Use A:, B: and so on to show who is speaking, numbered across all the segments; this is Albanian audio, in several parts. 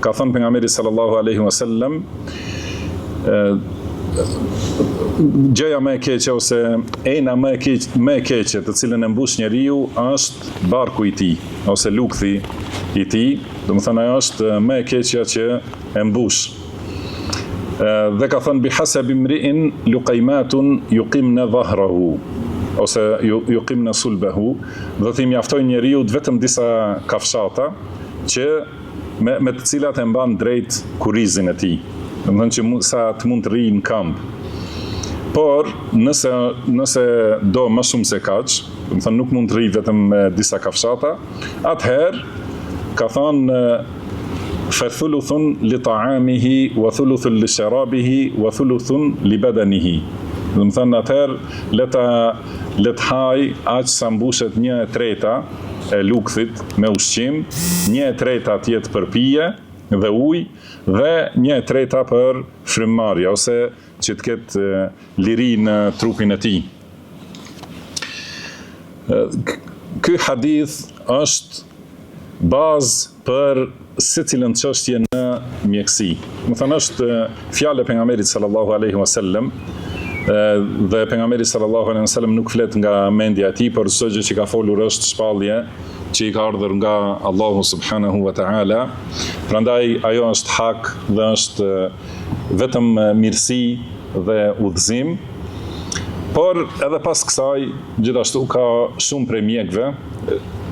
A: ka thënë pejgamberi sallallahu alaihi wasallam, gjëja më e keqe ose ejna më e keqe të cilën e mbush njeriu është barku i tij ose lukthi i tij, domethënë ajo është më e keqja që e mbush. Dhe ka thënë bihasabi imri'in luqaymatun yuqimna dhahrahu ose yuqimna sulbahu, do të mjaftojnë njeriu vetëm disa kafshata që me të cilat e mban drejt kurrizin e tij. Domethënë që sa të mund të rrijë në kamp. Por nëse do më shumë se kaq, domethënë nuk mund të rrijë vetëm me disa kafshata, atëherë ka thënë fa thuluthun li ta'amihi wa thuluthun li sharabihi wa thuluthun li badanihi. Domethënë atëherë le të haj aq sa mbushet 1/3 e lukthit me ushqim, 1/3 të jetë për pije dhe ujë dhe 1/3 për frymëmarrje ose që të ketë liri në trupin e tij. Ky hadith është bazë për secilën çështje në mjekësi. Do thënë është fjalë e pejgamberit sallallahu alaihi wasallam dhe pejgamberi sallallahu alaihi wasallam nuk flet nga mendja e tij, por çdo gjë që ka folur është shpallje që i ka ardhur nga Allahu subhanahu wa ta'ala. Prandaj ajo është hak dhe është vetëm mirësi dhe udhëzim. Por edhe pas kësaj, gjithashtu ka shumë prej mjekëve,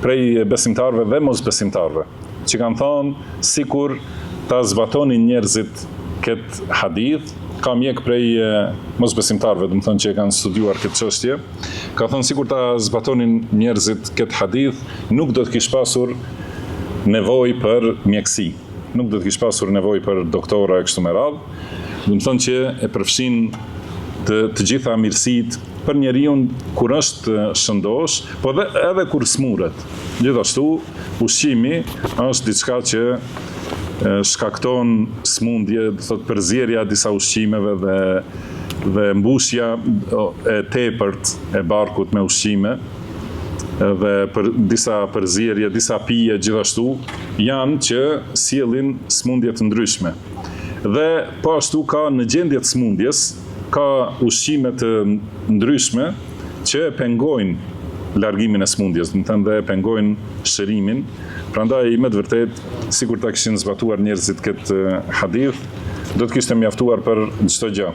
A: prej besimtarëve dhe mosbesimtarëve, që kanë thonë sikur ta zbatonin njerëzit këtë hadith. Ka mjek prej mosbesimtarëve, do të thonë që kanë studiuar këtë çështje, ka thënë sikur ta zbatonin njerëzit këtë hadith, nuk do të kish pasur nevojë për mjekësi, nuk do të kish pasur nevojë për doktora e kështu me radhë. Do të thonë që e përfshin të gjitha mirësitë për njeriu kur është shëndosh, po edhe kur smuret. Gjithashtu, ushqimi është diçka që shkakton smundje, do thotë përzierja e disa ushqimeve dhe mbushja e tepërt e barkut me ushqime dhe për disa përzierje, disa pije gjithashtu janë që sjellin smundje të ndryshme. Dhe po ashtu ka në gjendje të smundjes, ka ushqime të ndryshme që pengojnë largimin e smundjes, do të thënë dhe pengojnë shërimin. Prandaj me të vërtet, sikur ta kishin zbatuar njerëzit këtë hadith, do të kishte mjaftuar për çdo gjë.